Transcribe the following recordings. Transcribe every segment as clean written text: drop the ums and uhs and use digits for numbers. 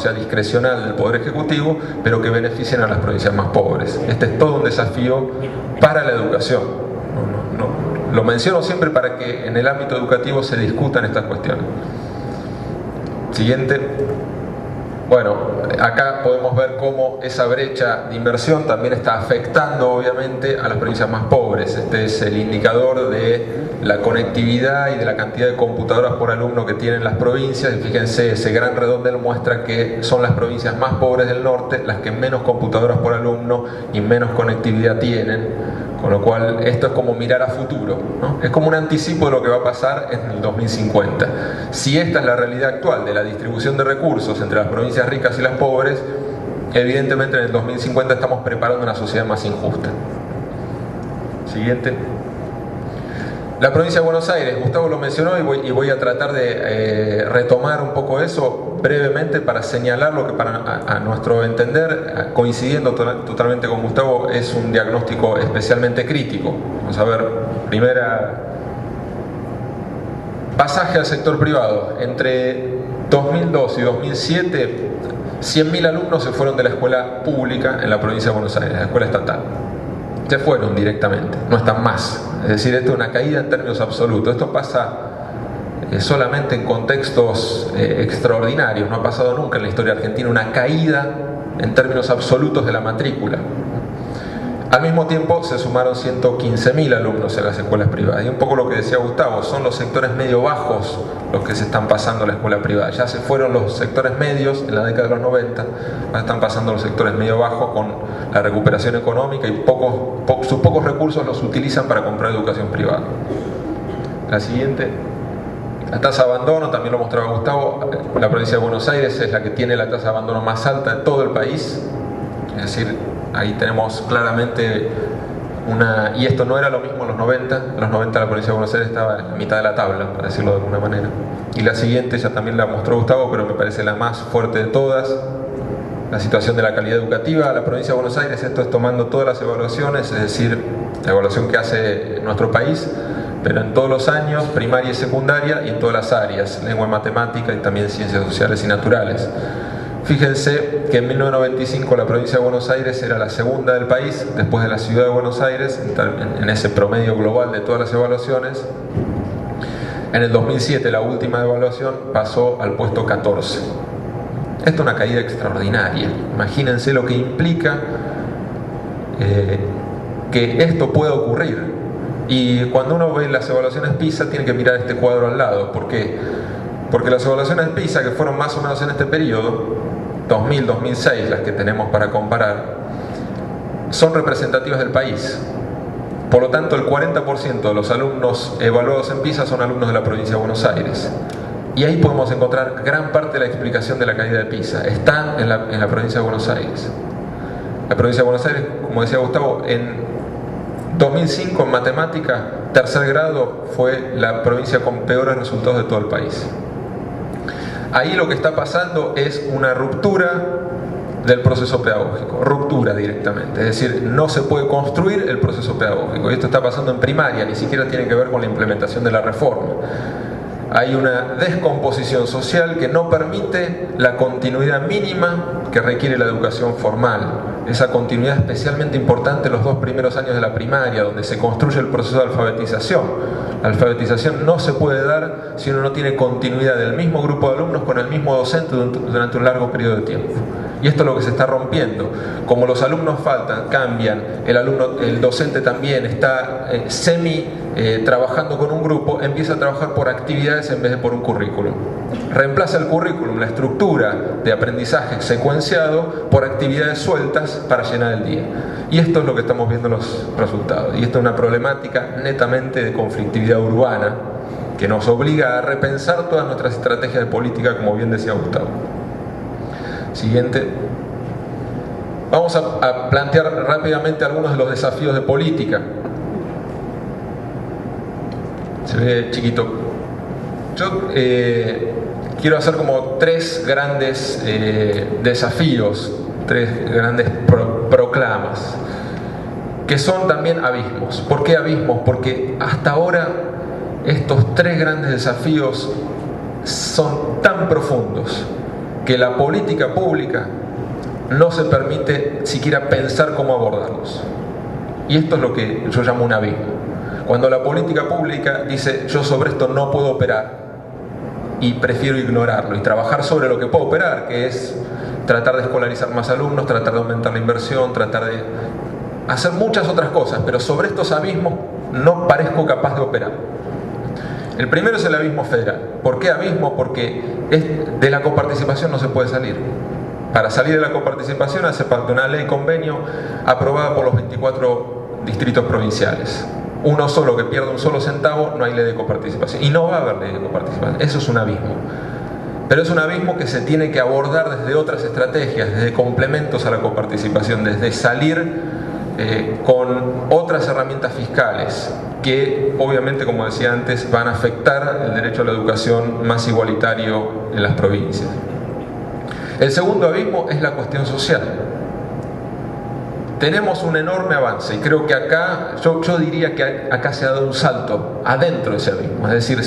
sea discrecional del Poder Ejecutivo, pero que beneficien a las provincias más pobres. Este es todo un desafío para la educación. Lo menciono siempre para que en el ámbito educativo se discutan estas cuestiones. Siguiente. Bueno, acá podemos ver cómo esa brecha de inversión también está afectando obviamente a las provincias más pobres. Este es el indicador de la conectividad y de la cantidad de computadoras por alumno que tienen las provincias. Y fíjense, ese gran redondel muestra que son las provincias más pobres del norte las que menos computadoras por alumno y menos conectividad tienen. Con lo cual, esto es como mirar a futuro, ¿no? Es como un anticipo de lo que va a pasar en el 2050. Si esta es la realidad actual de la distribución de recursos entre las provincias ricas y las pobres, evidentemente en el 2050 estamos preparando una sociedad más injusta. Siguiente. La provincia de Buenos Aires, Gustavo lo mencionó y voy a tratar de retomar un poco eso brevemente para señalar lo que a nuestro entender, coincidiendo totalmente con Gustavo, es un diagnóstico especialmente crítico. Vamos a ver, primera, pasaje al sector privado. Entre 2002 y 2007, 100.000 alumnos se fueron de la escuela pública en la provincia de Buenos Aires, la escuela estatal. Se fueron directamente, no están más. Es decir, esto es una caída en términos absolutos. Esto pasa solamente en contextos extraordinarios. No ha pasado nunca en la historia argentina una caída en términos absolutos de la matrícula. Al mismo tiempo se sumaron 115.000 alumnos en las escuelas privadas. Y un poco lo que decía Gustavo, son los sectores medio bajos los que se están pasando a la escuela privada. Ya se fueron los sectores medios en la década de los 90, ahora están pasando los sectores medio bajos con la recuperación económica y sus pocos recursos los utilizan para comprar educación privada. La siguiente. La tasa de abandono, también lo mostraba Gustavo, la provincia de Buenos Aires es la que tiene la tasa de abandono más alta de todo el país. Es decir, ahí tenemos claramente una... Y esto no era lo mismo en los 90. En los 90 la provincia de Buenos Aires estaba en la mitad de la tabla, para decirlo de alguna manera. Y la siguiente ya también la mostró Gustavo, pero me parece la más fuerte de todas. La situación de la calidad educativa. La provincia de Buenos Aires, esto es tomando todas las evaluaciones, es decir, la evaluación que hace nuestro país, pero en todos los años, primaria y secundaria, y en todas las áreas, lengua y matemática y también ciencias sociales y naturales. Fíjense que en 1995 la provincia de Buenos Aires era la segunda del país, después de la ciudad de Buenos Aires, en ese promedio global de todas las evaluaciones. En el 2007, la última evaluación, pasó al puesto 14. Esto es una caída extraordinaria. Imagínense lo que implica que esto pueda ocurrir. Y cuando uno ve las evaluaciones PISA, tiene que mirar este cuadro al lado. ¿Por qué? Porque las evaluaciones PISA, que fueron más o menos en este periodo, 2000-2006, las que tenemos para comparar, son representativas del país. Por lo tanto, el 40% de los alumnos evaluados en PISA son alumnos de la provincia de Buenos Aires. Y ahí podemos encontrar gran parte de la explicación de la caída de PISA. Está en la provincia de Buenos Aires. La provincia de Buenos Aires, como decía Gustavo, en 2005 en matemática, tercer grado, fue la provincia con peores resultados de todo el país. Ahí lo que está pasando es una ruptura del proceso pedagógico, ruptura directamente, es decir, no se puede construir el proceso pedagógico. Y esto está pasando en primaria, ni siquiera tiene que ver con la implementación de la reforma. Hay una descomposición social que no permite la continuidad mínima que requiere la educación formal. Esa continuidad especialmente importante en los 2 primeros años de la primaria, donde se construye el proceso de alfabetización. La alfabetización no se puede dar si uno no tiene continuidad del mismo grupo de alumnos con el mismo docente durante un largo periodo de tiempo. Y esto es lo que se está rompiendo. Como los alumnos faltan, cambian, el docente también está trabajando con un grupo, empieza a trabajar por actividades en vez de por un currículum. Reemplaza el currículum, la estructura de aprendizaje secuenciado, por actividades sueltas para llenar el día. Y esto es lo que estamos viendo los resultados. Y esto es una problemática netamente de conflictividad urbana que nos obliga a repensar todas nuestras estrategias de política, como bien decía Gustavo. Siguiente. Vamos a plantear rápidamente algunos de los desafíos de política. Se ve chiquito. Yo quiero hacer como 3 grandes desafíos, 3 grandes proclamas, que son también abismos. ¿Por qué abismos? Porque hasta ahora estos 3 grandes desafíos son tan profundos que la política pública no se permite siquiera pensar cómo abordarlos. Y esto es lo que yo llamo un abismo. Cuando la política pública dice, yo sobre esto no puedo operar y prefiero ignorarlo y trabajar sobre lo que puedo operar, que es tratar de escolarizar más alumnos, tratar de aumentar la inversión, tratar de hacer muchas otras cosas, pero sobre estos abismos no parezco capaz de operar. El primero es el abismo federal. ¿Por qué abismo? Porque de la coparticipación no se puede salir. Para salir de la coparticipación hace falta una ley convenio aprobada por los 24 distritos provinciales. Uno solo que pierda un solo centavo, no hay ley de coparticipación. Y no va a haber ley de coparticipación. Eso es un abismo. Pero es un abismo que se tiene que abordar desde otras estrategias, desde complementos a la coparticipación, desde salir con otras herramientas fiscales que obviamente, como decía antes, van a afectar el derecho a la educación más igualitario en las provincias. El segundo abismo es la cuestión social. Tenemos un enorme avance y creo que acá, yo diría que acá se ha dado un salto adentro de ese abismo, es decir,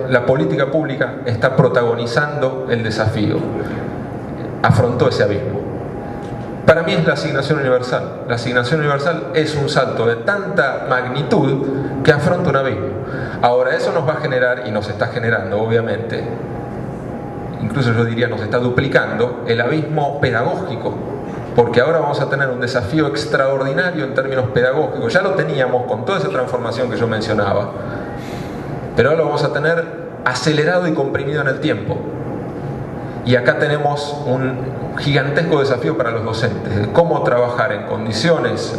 la política pública está protagonizando el desafío, afrontó ese abismo. Para mí es la asignación universal. La asignación universal es un salto de tanta magnitud que afronta un abismo. Ahora, eso nos va a generar, y nos está generando obviamente, incluso yo diría nos está duplicando, el abismo pedagógico, porque ahora vamos a tener un desafío extraordinario en términos pedagógicos. Ya lo teníamos con toda esa transformación que yo mencionaba, pero ahora lo vamos a tener acelerado y comprimido en el tiempo. Y acá tenemos un gigantesco desafío para los docentes, cómo trabajar en condiciones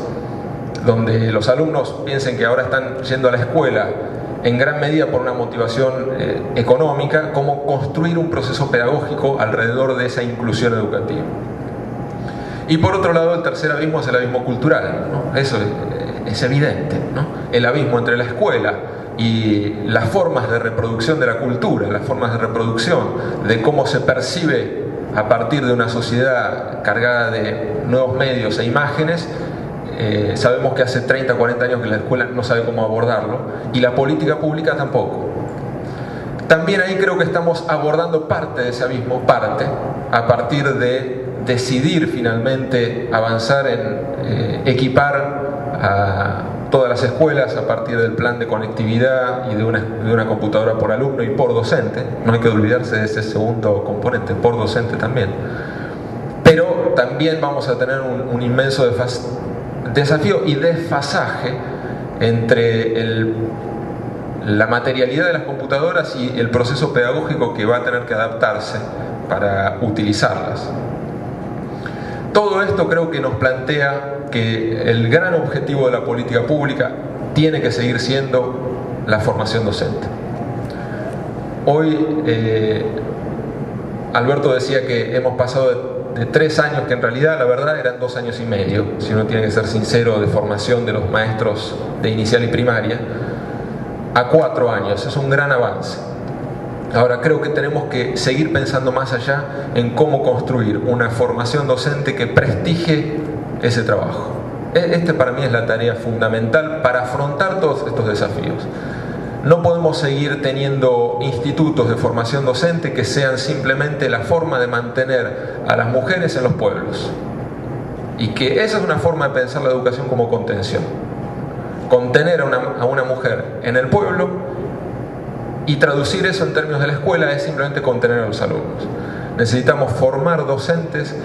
donde los alumnos piensen que ahora están yendo a la escuela en gran medida por una motivación económica, cómo construir un proceso pedagógico alrededor de esa inclusión educativa. Y por otro lado, el tercer abismo es el abismo cultural, ¿no? Eso es evidente, ¿no? El abismo entre la escuela y las formas de reproducción de la cultura, las formas de reproducción de cómo se percibe a partir de una sociedad cargada de nuevos medios e imágenes. Sabemos que hace 30 o 40 años que la escuela no sabe cómo abordarlo y la política pública tampoco. También ahí creo que estamos abordando parte de ese abismo, a partir de decidir finalmente avanzar en equipar a todas las escuelas a partir del plan de conectividad y de una computadora por alumno y por docente. No hay que olvidarse de ese segundo componente, por docente también. Pero también vamos a tener un inmenso desafío y desfasaje entre la materialidad de las computadoras y el proceso pedagógico que va a tener que adaptarse para utilizarlas. Todo esto creo que nos plantea que el gran objetivo de la política pública tiene que seguir siendo la formación docente. Hoy Alberto decía que hemos pasado de 3 años, que en realidad la verdad eran 2 años y medio, si uno tiene que ser sincero, de formación de los maestros de inicial y primaria, a 4 años. Es un gran avance. Ahora creo que tenemos que seguir pensando más allá en cómo construir una formación docente que prestigie ese trabajo. Para mí es la tarea fundamental para afrontar todos estos desafíos. No podemos seguir teniendo institutos de formación docente que sean simplemente la forma de mantener a las mujeres en los pueblos. Y que esa es una forma de pensar la educación como contención. Contener a una mujer en el pueblo y traducir eso en términos de la escuela es simplemente contener a los alumnos. Necesitamos formar docentes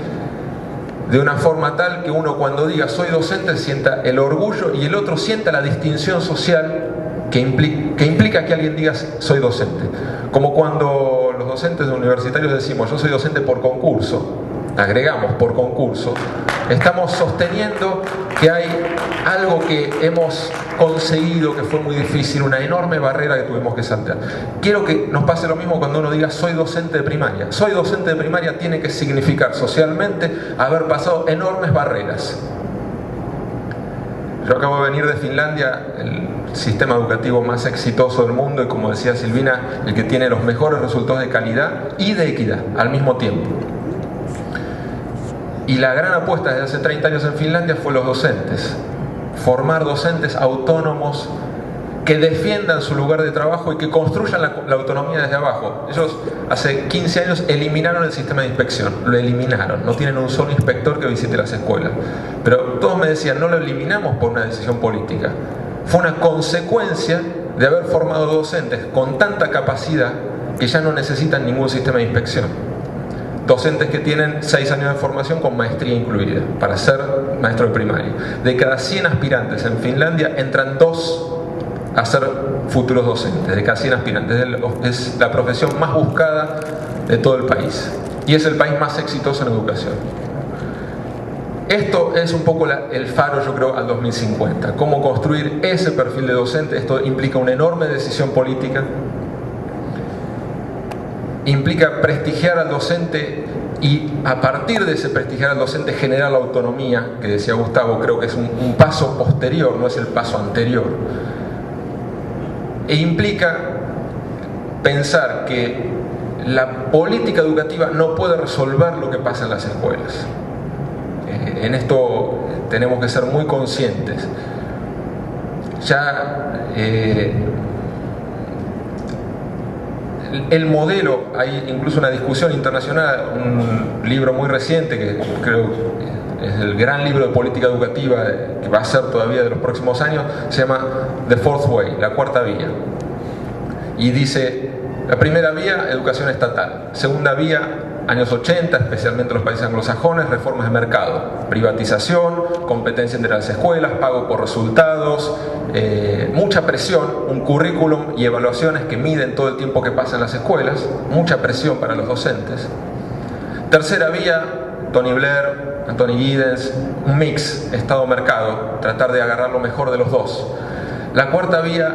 de una forma tal que uno cuando diga soy docente sienta el orgullo y el otro sienta la distinción social que implica que alguien diga soy docente. Como cuando los docentes universitarios decimos yo soy docente por concurso, agregamos por concurso, estamos sosteniendo que hay algo que hemos conseguido que fue muy difícil, una enorme barrera que tuvimos que saltar. Quiero que nos pase lo mismo cuando uno diga soy docente de primaria. Soy docente de primaria tiene que significar socialmente haber pasado enormes barreras. Yo acabo de venir de Finlandia, el sistema educativo más exitoso del mundo y, como decía Silvina, el que tiene los mejores resultados de calidad y de equidad al mismo tiempo. Y la gran apuesta desde hace 30 años en Finlandia fue los docentes. Formar docentes autónomos que defiendan su lugar de trabajo y que construyan la autonomía desde abajo. Ellos hace 15 años eliminaron el sistema de inspección, lo eliminaron, no tienen un solo inspector que visite las escuelas. Pero todos me decían, no lo eliminamos por una decisión política, fue una consecuencia de haber formado docentes con tanta capacidad que ya no necesitan ningún sistema de inspección. Docentes que tienen 6 años de formación con maestría incluida para ser maestro de primaria. De cada 100 aspirantes en Finlandia entran 2 a ser futuros docentes, de cada 100 aspirantes. Es la profesión más buscada de todo el país y es el país más exitoso en educación. Esto es un poco el faro, yo creo, al 2050. Cómo construir ese perfil de docente. Esto implica una enorme decisión política, implica prestigiar al docente y a partir de ese prestigiar al docente generar la autonomía, que decía Gustavo, creo que es un paso posterior, no es el paso anterior. E implica pensar que la política educativa no puede resolver lo que pasa en las escuelas. En esto tenemos que ser muy conscientes. Ya el modelo, hay incluso una discusión internacional, un libro muy reciente que creo es el gran libro de política educativa que va a ser todavía de los próximos años, se llama The Fourth Way, la cuarta vía. Y dice, la primera vía, educación estatal. Segunda vía, años 80, especialmente en los países anglosajones, reformas de mercado, privatización, competencia entre las escuelas, pago por resultados, mucha presión, un currículum y evaluaciones que miden todo el tiempo que pasa en las escuelas, mucha presión para los docentes. Tercera vía, Tony Blair, Anthony Giddens, un mix, Estado-mercado, tratar de agarrar lo mejor de los dos. La cuarta vía,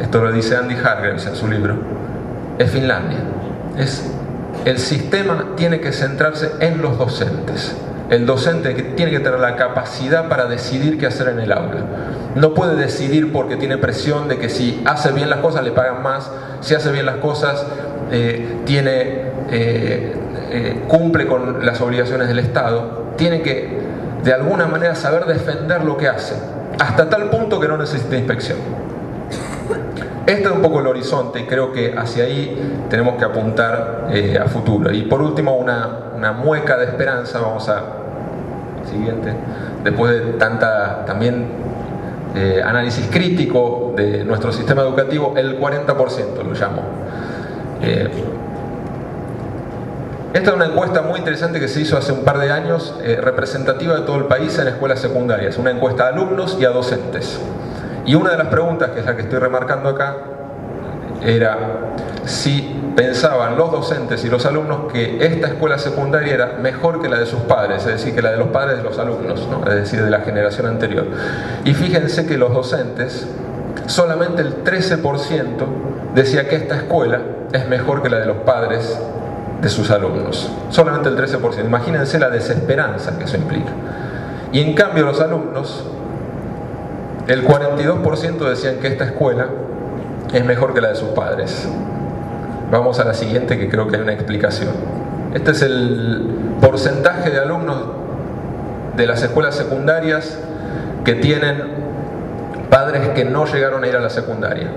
esto lo dice Andy Hargreaves en su libro, es Finlandia. El sistema tiene que centrarse en los docentes. El docente tiene que tener la capacidad para decidir qué hacer en el aula. No puede decidir porque tiene presión de que si hace bien las cosas le pagan más, si hace bien las cosas cumple con las obligaciones del Estado. Tiene que de alguna manera saber defender lo que hace, hasta tal punto que no necesita inspección. Este es un poco el horizonte y creo que hacia ahí tenemos que apuntar a futuro. Y por último, una mueca de esperanza, vamos a siguiente, después de tanta también análisis crítico de nuestro sistema educativo, el 40% lo llamo. Esta es una encuesta muy interesante que se hizo hace un par de años, representativa de todo el país en escuelas secundarias, una encuesta a alumnos y a docentes. Y una de las preguntas, que es la que estoy remarcando acá, era si pensaban los docentes y los alumnos que esta escuela secundaria era mejor que la de sus padres, es decir, que la de los padres de los alumnos, ¿no? Es decir, de la generación anterior. Y fíjense que los docentes, solamente el 13% decía que esta escuela es mejor que la de los padres de sus alumnos. Solamente el 13%. Imagínense la desesperanza que eso implica. Y en cambio los alumnos, el 42% decían que esta escuela es mejor que la de sus padres. Vamos a la siguiente, que creo que hay una explicación. Este es el porcentaje de alumnos de las escuelas secundarias que tienen padres que no llegaron a ir a la secundaria.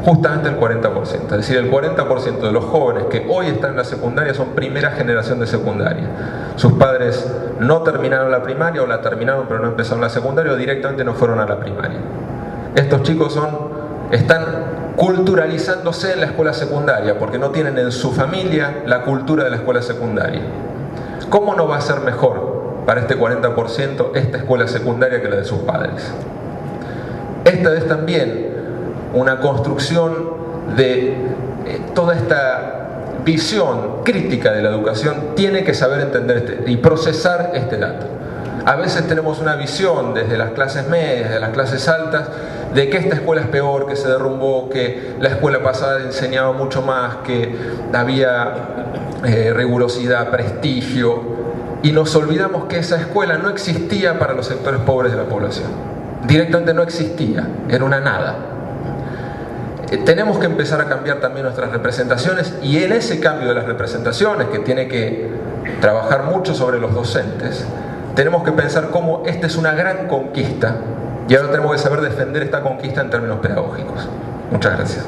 Justamente el 40%. Es decir, el 40% de los jóvenes que hoy están en la secundaria son primera generación de secundaria. Sus padres no terminaron la primaria, o la terminaron pero no empezaron la secundaria, o directamente no fueron a la primaria. Estos chicos están culturalizándose en la escuela secundaria porque no tienen en su familia la cultura de la escuela secundaria. ¿Cómo no va a ser mejor para este 40% esta escuela secundaria que la de sus padres? Esta es también una construcción de toda esta visión crítica de la educación. Tiene que saber entender y procesar este dato. A veces tenemos una visión desde las clases medias, de las clases altas, de que esta escuela es peor, que se derrumbó, que la escuela pasada enseñaba mucho más, que había rigurosidad, prestigio, y nos olvidamos que esa escuela no existía para los sectores pobres de la población. Directamente no existía, era una nada. Tenemos que empezar a cambiar también nuestras representaciones, y en ese cambio de las representaciones, que tiene que trabajar mucho sobre los docentes, tenemos que pensar cómo esta es una gran conquista Y ahora tenemos que saber defender esta conquista en términos pedagógicos. Muchas gracias.